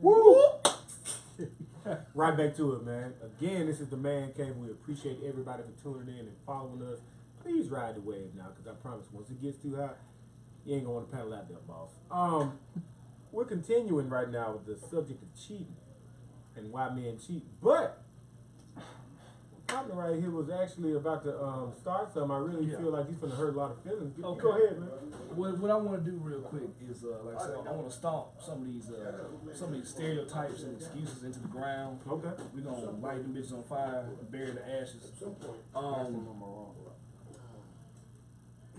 Woo! Right back to it, man. Again, this is the Man Cave. We appreciate everybody for tuning in and following us. Please ride the wave now, because I promise once it gets too hot, you ain't gonna want to paddle out there, boss. We're continuing right now with the subject of cheating and why men cheat. But my partner right here was actually about to start something. I really feel like he's gonna hurt a lot of feelings. Okay. Go ahead, man. What I want to do real quick is, like I said, I want to stomp some of these stereotypes and excuses into the ground. Okay. We're gonna light them bitches on fire, bury the ashes.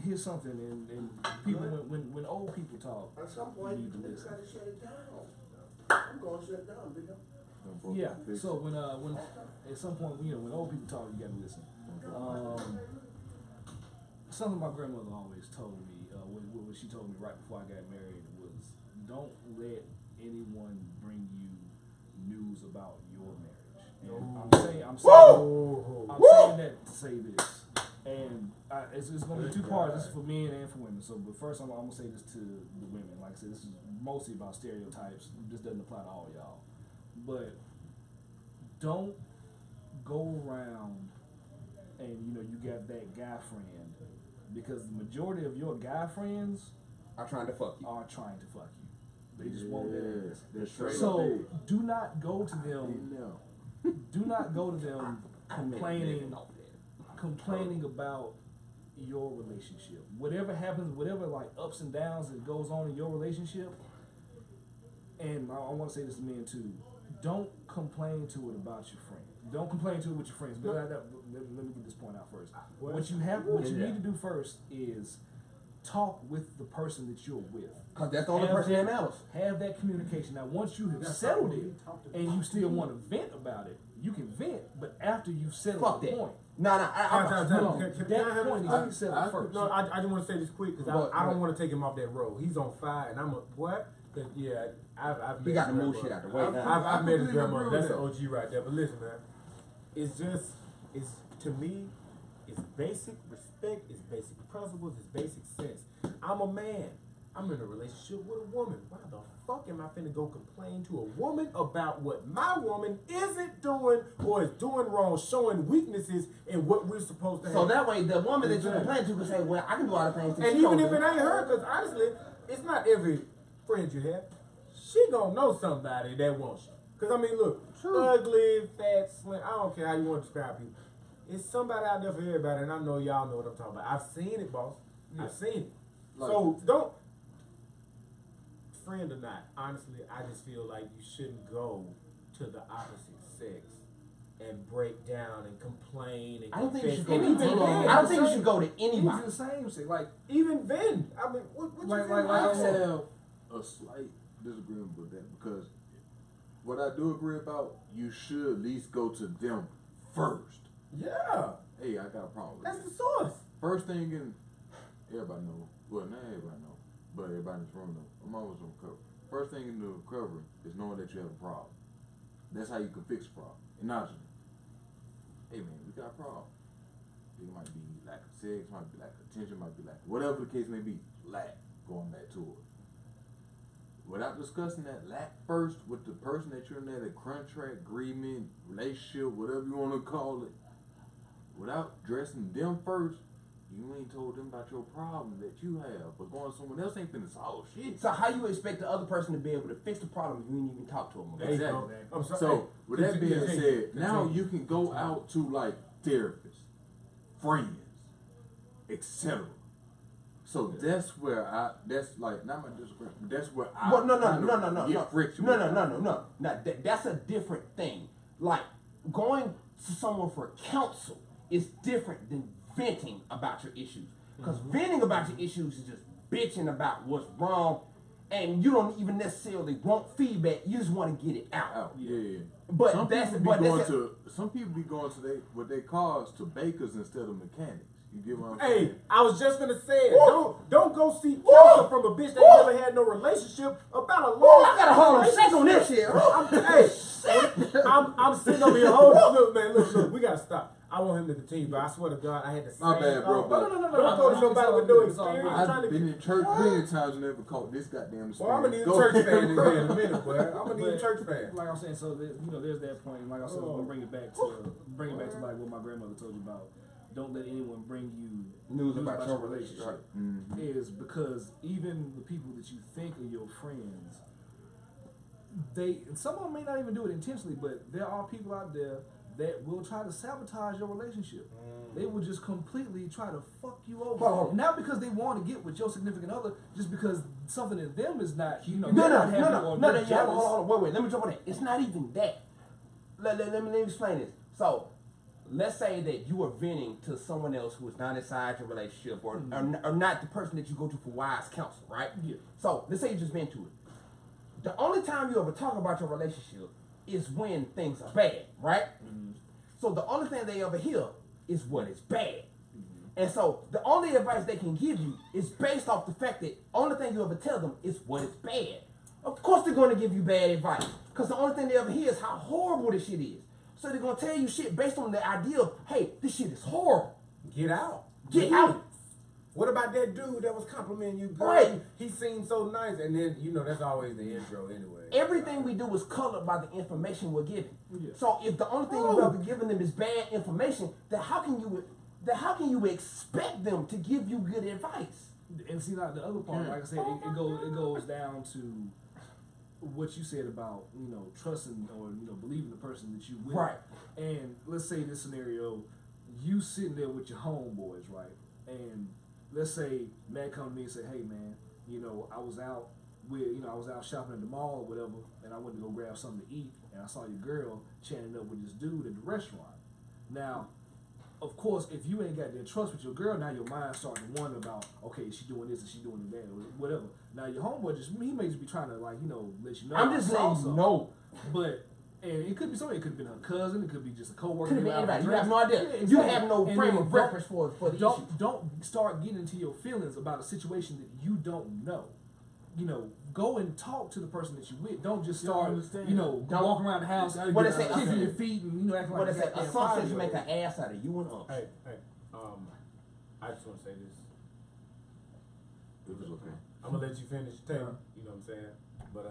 Here's something, and people, when old people talk, at some point, you need to they listen. gotta shut it down. I'm gonna shut it down, big up. Yeah. So when at some point, when old people talk, you gotta listen. Something my grandmother always told me, what she told me right before I got married was, don't let anyone bring you news about your marriage. And I'm saying that to say this. And it's going to be two parts. This is for men and for women. So, but first, I'm going to say this to the women. Like I said, this is mostly about stereotypes. This doesn't apply to all y'all. But don't go around and, you got that guy friend, because the majority of your guy friends are trying to fuck you. They just want that. That's So, do not go to them. Do not go to them complaining about your relationship. Whatever happens, whatever like ups and downs that goes on in your relationship, and I want to say this to men too, don't complain to it about your friend. Don't complain to it with your friends. But let me get this point out first. What you need to do first is talk with the person that you're with. Because that's the only person that matters. Have that communication. Now, once you have settled it and you still want to vent about it, you can vent, but after you've settled the point. That point needs to be settled first. No, I just want to say this quick, because I don't want to take him off that road. He's on fire, and I'm a, what? Because, yeah, I've he got to move shit out the way. I've met his grandmother. That's an OG right there. But listen, man, to me, it's basic respect, it's basic principles, it's basic sense. I'm a man. I'm in a relationship with a woman. Why the fuck am I finna go complain to a woman about what my woman isn't doing or is doing wrong, showing weaknesses in what we're supposed to have? So that way, the woman that you complain to can say, well, I can do all the things. And even if it ain't her, because honestly, it's not every friend you have. She gonna know somebody that wants you. Because, I mean, look, ugly, fat, slim, I don't care how you want to describe people. It's somebody out there for everybody, and I know y'all know what I'm talking about. I've seen it, boss. Yeah. I've seen it. So don't, friend or not, honestly, I just feel like you shouldn't go to the opposite sex and break down and complain and I don't think you should go confess. to anybody. I don't think you should go to anybody. It's the same shit. Like, even then, I mean, what you I think? have a slight disagreement with that, because what I do agree about, you should at least go to them first. Yeah. Hey, I got a problem with That's that. the source. First thing in, everybody know, well, not everybody know, but everybody in this room know, I'm always on recovery. First thing in the recovery is knowing that you have a problem. That's how you can fix a problem. Acknowledge it. Hey man, we got a problem. It might be lack of sex, might be lack of attention, might be lack of whatever the case may be. Lack, going back to it. Without discussing that lack first with the person that you're in that contract, agreement, relationship, whatever you want to call it, without addressing them first, you ain't told them about your problem that you have. But going to someone else ain't finna solve shit. So how you expect the other person to be able to fix the problem if you ain't even talk to them about it? Exactly. I'm sorry. So with that being said, now continue. you can go out to like therapists, friends, etc. So that's where that's like, not my disagreement, but that's where I Well, no. friction. No. That's a different thing. Like, going to someone for counsel is different than venting about your issues. Because venting about your issues is just bitching about what's wrong, and you don't even necessarily want feedback. You just want to get it out. Yeah. But some that's people be going to what they call to bakers instead of mechanics. You get what I'm saying? Hey, I was just gonna say it. Don't go seek counsel from a bitch that never had no relationship about a long. I gotta hold on shit on this shit. I'm sitting over here. Look, man, look, we gotta stop. I want him to continue, but I swear to God, I had the same. My bad, bro, but- Don't go to nobody with no experience. I've trying to I've been get- in church plenty of times and never caught this goddamn Well, I'm gonna need a Go. church fan in here in a minute, boy. I'm gonna need a But, church fan. Like I'm saying, so there's that point. And like I said, I'm gonna bring it back to like what my grandmother told you about. Don't let anyone bring you News about your relationship. Mhm. Is because even the people that you think are your friends, some of them may not even do it intentionally, but there are people out there that will try to sabotage your relationship. They will just completely try to fuck you over, Oh. not because they want to get with your significant other, just because something in them is not, No, they're not happy no, or no, they're yeah, jealous. hold on, wait, let me jump on that. It's not even that. Let me explain this. So, let's say that you are venting to someone else who is not inside your relationship or not the person that you go to for wise counsel, right? Yeah. So, let's say you just vent to it. The only time you ever talk about your relationship is when things are bad, right? So, the only thing they ever hear is what is bad. And so, the only advice they can give you is based off the fact that only thing you ever tell them is what is bad. Of course they're going to give you bad advice. Because the only thing they ever hear is how horrible this shit is. So they're going to tell you shit based on the idea of, hey, this shit is horrible. Get out. Get out. What about that dude that was complimenting you, girl? Right. He seemed so nice, and then that's always the intro anyway. Everything we do is colored by the information we're given. Yeah. So if the only thing you've ever given them is bad information, then how can you expect them to give you good advice? And see, like the other part, like I said, it goes down to what you said about trusting or believing the person that you with. Right. And let's say this scenario, you sitting there with your homeboys, right? And let's say Matt come to me and say, hey man, I was out shopping at the mall or whatever, and I went to go grab something to eat, and I saw your girl chatting up with this dude at the restaurant. Now, of course, if you ain't got that trust with your girl, now your mind starting to wonder about, okay, is she doing this, is she doing that, or whatever. Now your homeboy he may just be trying to let you know. I'm just letting you know. But and it could be something. It could have been her cousin. It could be just a coworker. Could have been anybody. You dress. have no idea. Yeah, You exactly. have no And frame then of reference for the issue. Don't start getting into your feelings about a situation that you don't know. Go and talk to the person that you with. Don't just start, walking around the house, What they say, kicking your feet and acting What like they say, a goddamn assumptions 5-year-old. make an ass out of you and us. Hey, I just want to say this. It was okay. I'm gonna let you finish, Taylor. You know what I'm saying? But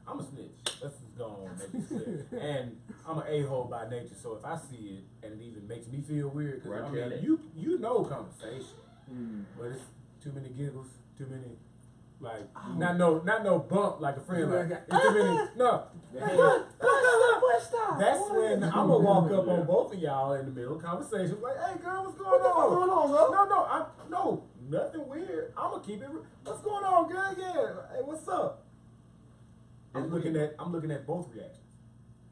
I'm a snitch. Let's just go on and make it clear. And I'm an a-hole by nature, so if I see it and it even makes me feel weird, because Right, I mean, yeah. you know conversation, but it's too many giggles, too many. Like not no bump like a friend. Like it's too many. No. That's when I'm gonna walk up on both of y'all in the middle of conversation, like, "Hey, girl, what's going on? No, nothing weird. I'm gonna keep it. What's going on, girl? Yeah, hey, what's up?" I'm looking at both reactions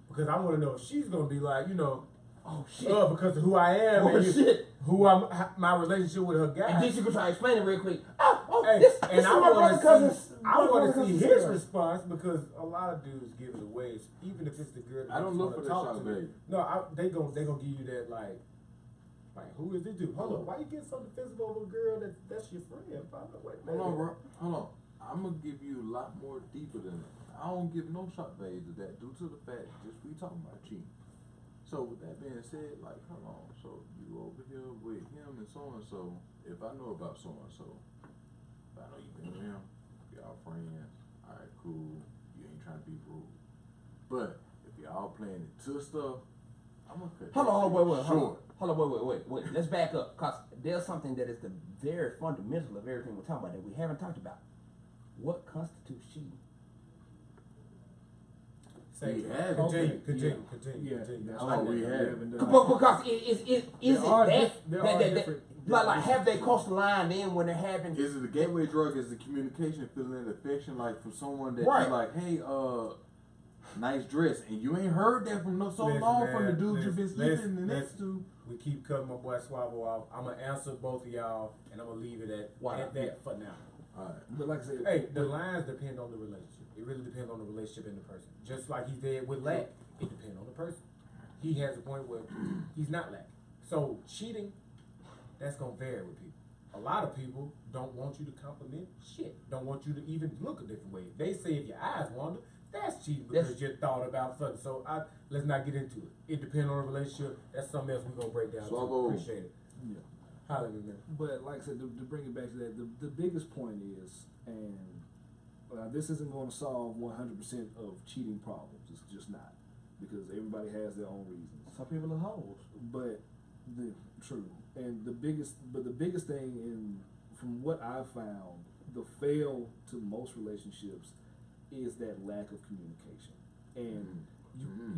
because I want to know if she's gonna be like, Oh shit. because of who I am Oh, and shit. my relationship with her guy. And then she could try to explain it real quick. Hey, This and is I my brother want cousin's. to see his response because a lot of dudes give it away, even if it's the girl. That I don't just look wanna for that talk shot, to. baby. No, they gonna give you that like who is this dude? Hold on, why you get something physical over a girl that's your friend? Wait a minute. Hold on, bro. Hold on. I'm gonna give you a lot more deeper than that. I don't give no shot value to that due to the fact just we talking about cheating. So with that being said, like, hold on. So you over here with him and so and so. If I know about so and so, if I know you been with him, y'all friends. All right, cool. You ain't trying to be rude. But if y'all playing into stuff, I'm gonna cut. Hold on, wait, Sure. hold on, wait. Let's back up, cause there's something that is the very fundamental of everything we're talking about that we haven't talked about. What constitutes cheating? Say, We have. continue. Yeah, that's Oh, right. we have. Because is There are different. like have they crossed the line then when they're having? Is it a gateway drug? Is the communication, feeling affection, like from someone that Right. you like, hey, nice dress, and you ain't heard that from so Listen, long man, from the dude you've been listen, sleeping listen, next to. We keep cutting my boy Swavvo off. I'm gonna answer both of y'all, and I'm gonna leave it at that for now. All right. But like I said, Hey, the lines depend on the relationship. It really depends on the relationship and the person. Just like he did with lack, it depends on the person. He has a point where he's not lacking. So cheating, that's gonna vary with people. A lot of people don't want you to compliment shit. Don't want you to even look a different way. They say if your eyes wander, That's cheating because you thought about something. So let's not get into it. It depends on the relationship. That's something else we're gonna break down. Swavvo. Appreciate it. Yeah. Holla at me, man. But like I said, to bring it back to that, the biggest point is, and this isn't going to solve 100% of cheating problems. It's just not, because everybody has their own reasons. Some people are hoes. But true, and the biggest thing, from what I've found, the fail to most relationships is that lack of communication. And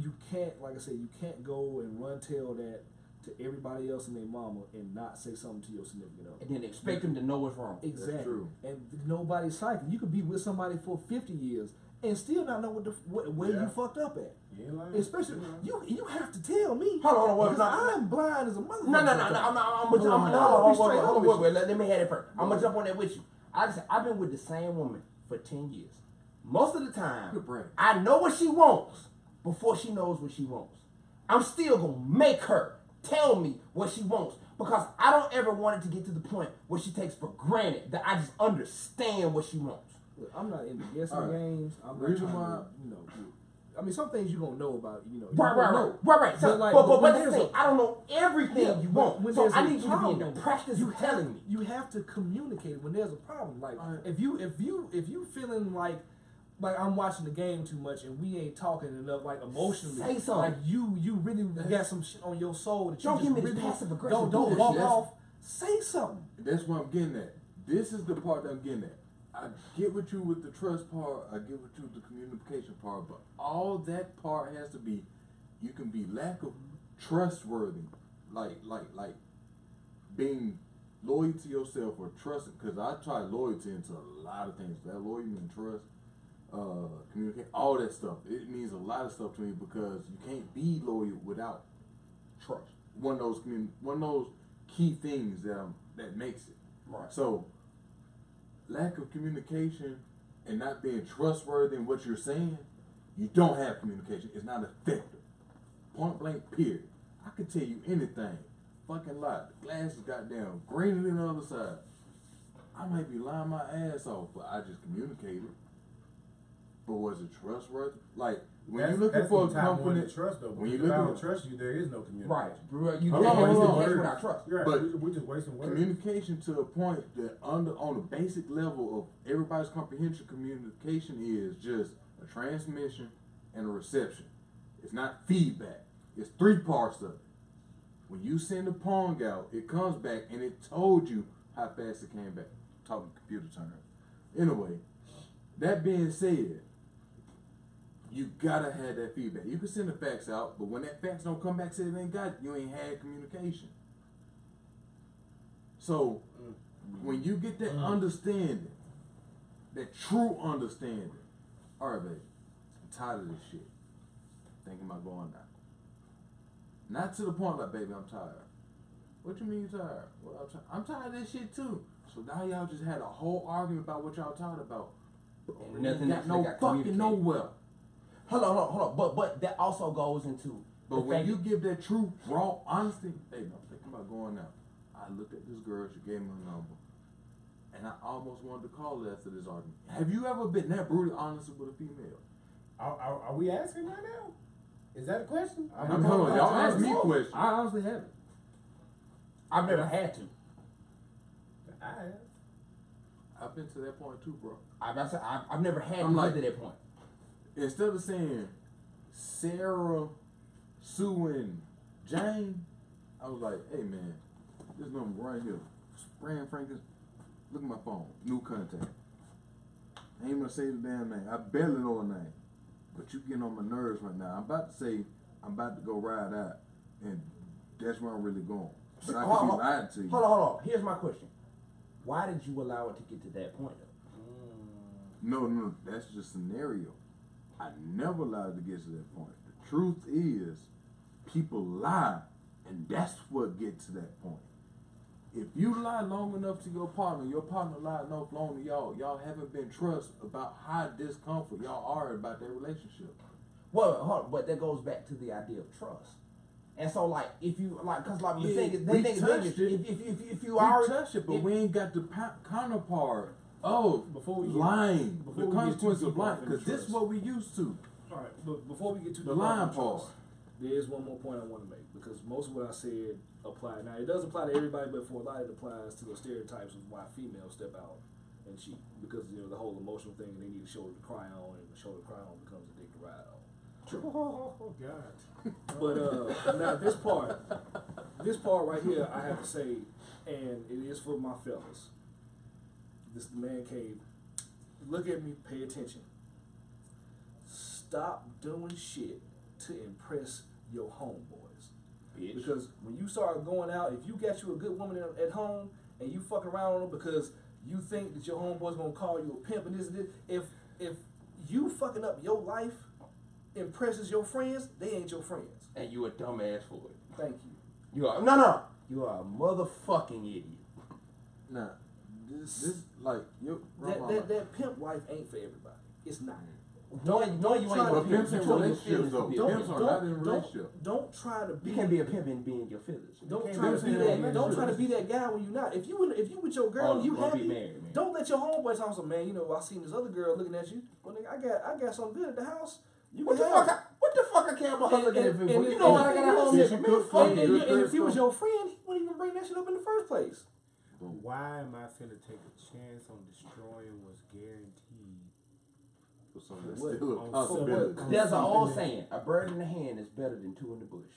you can't, like I said, you can't go and run tell that to everybody else and their mama and not say something to your significant other. And then expect them to know what's wrong. Exactly. That's true. And nobody's psychic. You could be with somebody for 50 years and still not know where you fucked up at. You ain't lying. Especially you have to tell me. Hold on, wait, because I'm blind as a motherfucker. No. Wait, let me have it first. I'm gonna jump on that with you. I've been with the same woman for 10 years. Most of the time, Good break. I know what she wants before she knows what she wants. I'm still gonna make her tell me what she wants, because I don't ever want it to get to the point where she takes for granted that I just understand what she wants. Look, I'm not into guessing All right. games. I'm not Reason trying why- to, I mean, some things you're gonna know about, you know. Right. So, But, like, but when that's the there's thing. I don't know everything you want. when So there's I a need you to be in problem, the practice of telling me. You have to communicate when there's a problem. Like All right. if you feeling like I'm watching the game too much and we ain't talking enough, like emotionally. Say something. Like you really got some shit on your soul that you Don't just give me this really passive aggressive don't bullshit. walk That's- off. Say something. That's what I'm getting at. This is the part that I'm getting at. I get with you with the trust part. I get with you with the communication part. But all that part has to be. You can be lack of trustworthy, like being loyal to yourself or trusting. Because I try loyalty into a lot of things. That loyalty means trust, communicate, all that stuff. It means a lot of stuff to me because you can't be loyal without trust. One of those key things that makes it. Right. So, lack of communication and not being trustworthy in what you're saying, you don't have communication. It's not effective. Point blank, period. I could tell you anything. Fucking lie. The glass is goddamn greener than the other side. I might be lying my ass off, but I just communicated. But was it trustworthy? Like, when you're looking for a company, trust though. when If you're I don't looking, trust you, there is no communication. Right. You Hold can't on, have hold on. communication without trust. Right. But We're just wasting words. communication to a point that on the basic level of everybody's comprehension, communication is just a transmission and a reception. It's not feedback. It's 3 parts of it. When you send a pong out, it comes back and it told you how fast it came back. Talking computer terms. Anyway, that being said, you gotta have that feedback. You can send the facts out, but when that facts don't come back, say it ain't got it, you ain't had communication. So when you get that understanding, that true understanding, all right, baby, I'm tired of this shit. Thinking about going down. Not to the point like, baby, I'm tired. What you mean you tired? Well, I'm tired of this shit too. So now y'all just had a whole argument about what y'all talking about. And nothing got no got fucking communicated. nowhere. Hold on. But that also goes into. But when you give that true, raw honesty, baby, I'm thinking about going out. I looked at this girl, she gave me a number. And I almost wanted to call her after this argument. Have you ever been that brutally honest with a female? Are we asking right now? Is that a question? I mean, hold on, y'all ask me questions. I honestly haven't. I've never had to. I have. I've been to that point too, bro. I've never had I'm to like- get to that point. Instead of saying Sarah, Sue, and Jane, I was like, hey man, this number right here, Brand Franklin, look at my phone, new contact. I ain't gonna say the damn name. I barely know her name. But you getting on my nerves right now. I'm about to say I'm about to go ride out, and that's where I'm really going. But I could be lying to you. Hold on. Here's my question. Why did you allow it to get to that point though? No, that's just scenario. I never allowed to get to that point. The truth is, people lie, and that's what gets to that point. If you lie long enough to your partner lied enough long to y'all haven't been trust about how discomfort y'all are about that relationship. Well, hold on, but that goes back to the idea of trust. And so, like, if you cause like the Yeah, thing is, we if you we already touched it, but we ain't got the counterpart Before we get- lying. before The we get consequence too of deep off lying, in the because this is trust. what we used to. All right, but before we get too The deep lying off in part. trust, there is one more point I want to make because most of what I said apply. Now it does apply to everybody, but for a lot it applies to the stereotypes of why females step out and cheat because the whole emotional thing and they need a shoulder to cry on and the shoulder to cry on becomes a dick to ride on. Oh God. But now this part right here, I have to say, and it is for my fellas. This is the man cave. Look at me, pay attention. Stop doing shit to impress your homeboys. Bitch. Because when you start going out, if you got you a good woman at home and you fucking around on her because you think that your homeboy's gonna call you a pimp and this, if you fucking up your life impresses your friends, they ain't your friends. And you a dumbass for it. Thank you. You are no. You are a motherfucking idiot. Nah, this like your grandma. That pimp life ain't for everybody. It's not. Knowing you ain't try gonna to be But pimps in control your relationships feelings though. to be a Pimps pimp. are not in a relationship. Don't try to be. You can't be a pimp and be in your feelings. Don't can't try be to a be pimp in that. a Don't try to relationship. be that guy when you're not. If you with your girl, Oh, you don't be happy. married, man. Don't let your homeboys talk some man. I seen this other girl looking at you. Well, nigga, I got something good at the house. You What can the have fuck? What the fuck I care about her looking at and- people? and- You know what I and- got at home? and- Nigga, man, and- fuck And, you. and if he was your friend, he wouldn't even bring that shit up in the first place. Why am I finna take a chance on destroying what's guaranteed? For something that's What? still a On possibility. what? There's an old Something saying: a bird in the hand is better than two in the bush.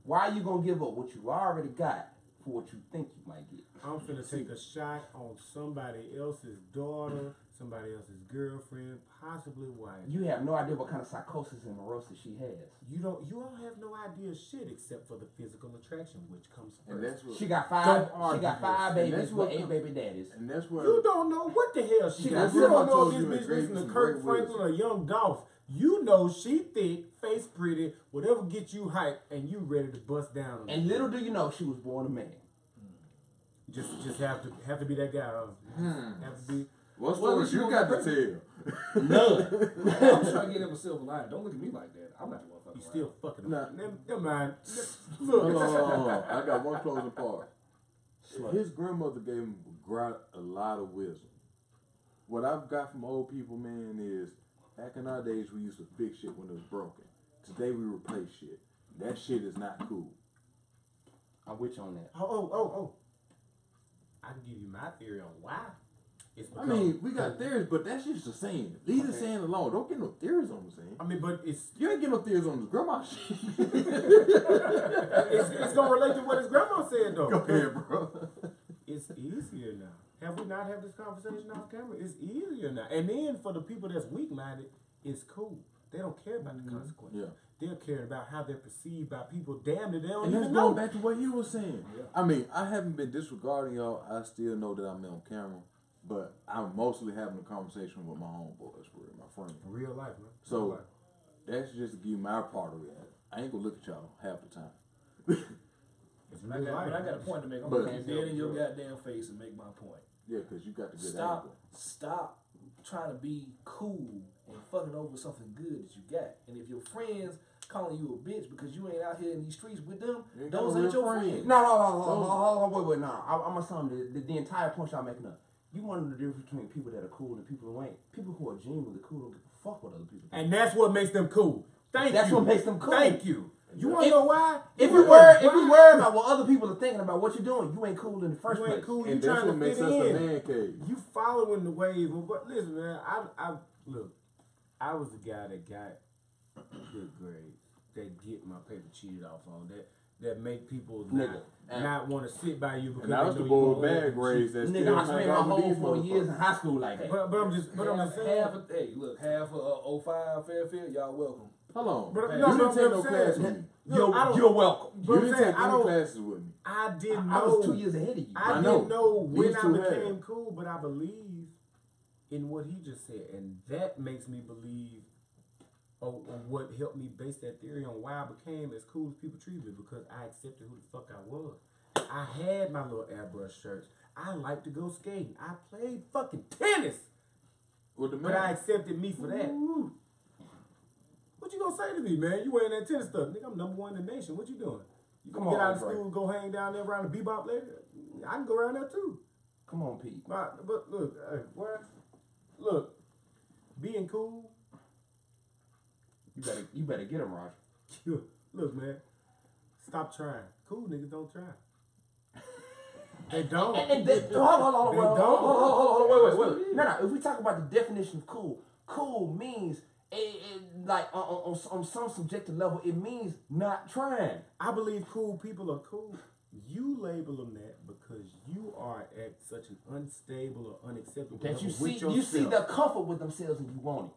Why are you gonna give up what you already got for what you think you might get? I'm finna take a shot on somebody else's daughter, somebody else's girlfriend, possibly wife. You have no idea what kind of psychosis and neurosis she has. You all have no idea shit except for the physical attraction, which comes first. And that's what. She got five. Don't She argue got this. five And babies that's with what 8 come- baby daddies. And that's where. You don't know what the hell she She got. got You some- don't know told if you this and bitch gave listen you to some Kirk great Franklin or Young Dolph. You know she thick, face pretty, whatever gets you hype, and you ready to bust down on And it. little do you know, she was born a man. Just have to be that guy. Have to be. What Well, stories you got to tell? None. I'm just trying to get him a silver lining. Don't look at me like that. I'm not the one fucking You still fucking. Nah. Never mind. Hold Look. on. I got one closing part. His grandmother gave him a lot of wisdom. What I've got from old people, man, is back in our days we used to fix shit when it was broken. Today we replace shit. That shit is not cool. I'm with you on that. Oh. I can give you my theory on why. It's I because, mean, we got theories, but that's just a saying. Leave the saying alone. Don't get no theories on the saying. I mean, but it's You ain't get no theories on his grandma shit. it's gonna relate to what his grandma said though. Go ahead, bro. It's easier now. Have we not had this conversation off camera? It's easier now. And then for the people that's weak minded, it's cool. They don't care about the consequences. Yeah. They're caring about how they're perceived by people. Damn it, they don't And that's even going know. back to what you were saying. Yeah. I mean, I haven't been disregarding y'all. I still know that I'm on camera, but I'm mostly having a conversation with my homeboys, with my friends. Real life, man. So- Real life. That's just to give you my part of it. I ain't gonna look at y'all half the time. It's But I real life. got a point to make. I'm But- gonna get dead in your goddamn face and make my point. Yeah, because you got the good Stop angle. trying to be cool and fucking over something good that you got. And if your friends calling you a bitch because you ain't out here in these streets with them, You ain't those got no ain't real your friends. friends. No, wait, no. I'm gonna sum the entire point y'all making up. You want to know the difference between people that are cool and people who ain't. People who are genuinely cool don't give a fuck what other people think. And that's what makes them cool. Thank That's you. what makes them cool. Thank you. You want to If- know why? If You you wanna know worry why? about what other people are thinking about what you're doing, you ain't cool in the first You place. ain't cool. You And that's trying what to makes fit us the in. man cave. You following the wave. But listen, man. I look. I was the guy that got good grades, that get my paper cheated off on, that make people Nigga, not want to sit by you because And I was they the know boy you with gonna bad cheat. grades that Nigga, still I hang spent my out with whole these 4 years in motherfuckers. high school like that. But I'm just saying. Half of 05 Fairfield, y'all welcome. Hold on. But- You no, didn't but take I'm no saying- classes with me. Look, I don't- You're welcome. But You I'm didn't saying, take I any don't- classes with me. I didn't know. I was 2 years ahead of you. I I know. didn't know when These I two became have. cool, but I believe in what he just said, and that makes me believe, or what helped me base that theory on why I became as cool as people treated me, because I accepted who the fuck I was. I had my little airbrush shirts. I liked to go skating. I played fucking tennis, With the but I man. accepted me for that. What you gonna say to me, man? You wearing that tennis stuff, nigga? I'm number one in the nation. What you doing? You Come gonna get on, out of Dre. school and go hang down there around the bebop later? I can go around there too. Come on, Pete. But look, what? Look, being cool. You better get him, Roger. Look, man. Stop trying. Cool niggas don't try. They don't. Hold on, wait. No. If we talk about the definition of cool, cool means like on some subjective level, it means not trying. I believe cool people are cool. You label them that because you are at such an unstable or unacceptable That level you with yourself. see the comfort with themselves and you want it.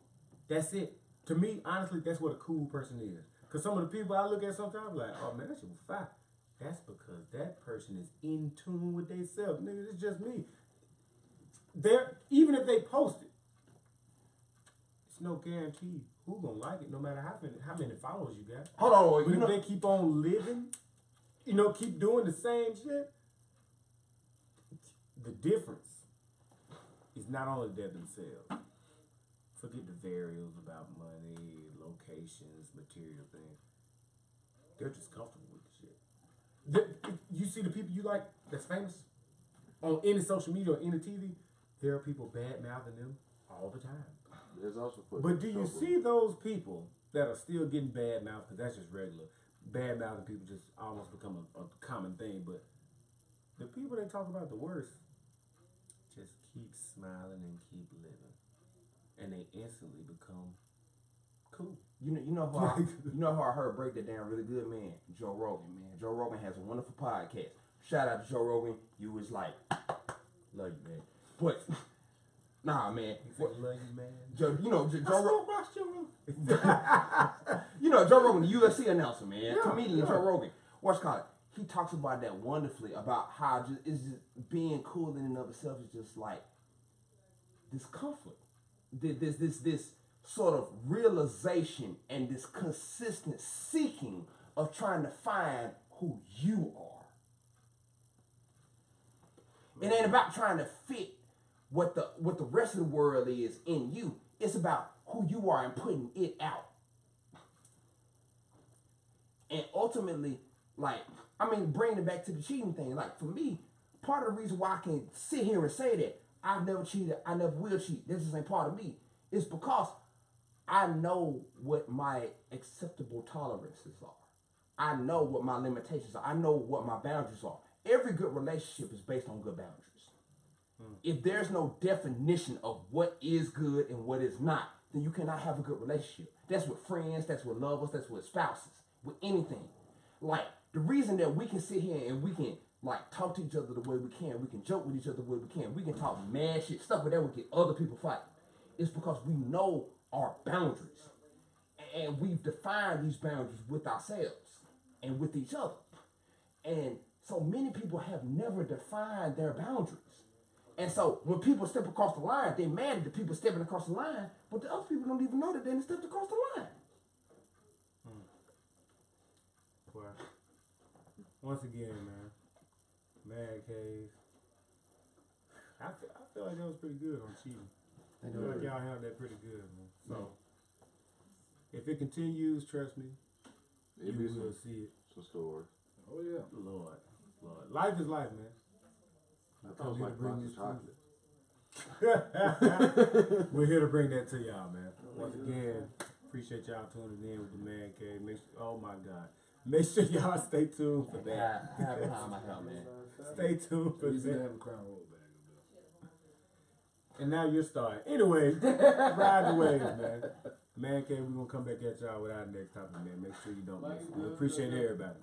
That's it. To me, honestly, that's what a cool person is. Because some of the people I look at sometimes like, oh man, that shit was fire. That's because that person is in tune with themselves. Nigga, it's just me. Even if they post it, it's no guarantee who gonna like it, no matter how many followers you got. Hold on, But if they keep on living, keep doing the same shit, the difference is not only their themselves. Forget the variables about money, locations, material things. They're just comfortable with the shit. You see the people you like that's famous on any social media or any TV, there are people bad mouthing them all the time. There's also But do you see those people that are still getting bad mouth, because that's just regular. Bad mouthing people just almost become a common thing. But the people that talk about the worst just keep smiling and keep living. And they instantly become cool. You know how I heard break that down really good, man. Joe Rogan, man. Joe Rogan has a wonderful podcast. Shout out to Joe Rogan. You was like, love you, man. But nah, man. He said, love you, man. Joe, Joe Rogan. Joe Rogan, the UFC announcer, man. Yeah, Comedian Joe Rogan. What's called? He talks about that wonderfully about how it's just being cool in and of itself is just like this comfort. This sort of realization and this consistent seeking of trying to find who you are. It ain't about trying to fit what the rest of the world is in you. It's about who you are and putting it out. And ultimately, bringing it back to the cheating thing, for me, part of the reason why I can sit here and say that I've never cheated, I never will cheat, this isn't part of me, is because I know what my acceptable tolerances are. I know what my limitations are. I know what my boundaries are. Every good relationship is based on good boundaries. If there's no definition of what is good and what is not, then you cannot have a good relationship. That's with friends, that's with lovers, that's with spouses, with anything. The reason that we can sit here and we can talk to each other the way we can joke with each other the way we can talk mad shit, stuff that would get other people fighting, is because we know our boundaries. And we've defined these boundaries with ourselves and with each other. And so many people have never defined their boundaries. And so when people step across the line, they're mad at the people stepping across the line, but the other people don't even know that they stepped across the line. Well, once again, man, cave. I feel like that was pretty good on cheating. I feel like y'all handled that pretty good, man. So, if it continues, trust me, you will see it. It's a story. Oh yeah. Lord. Life is life, man. I thought it was like box of chocolate. We're here to bring that to y'all, man. Once again, appreciate y'all tuning in with the Man Cave. Oh my God. Make sure y'all stay tuned for that. Have behind my hell, man. Stay tuned for Easy to that. have a crown roll bag. And now you're starting. Anyway, ride the waves, man. Man Cave, we're going to come back at y'all with our next topic, man. Make sure you don't miss it. We appreciate everybody.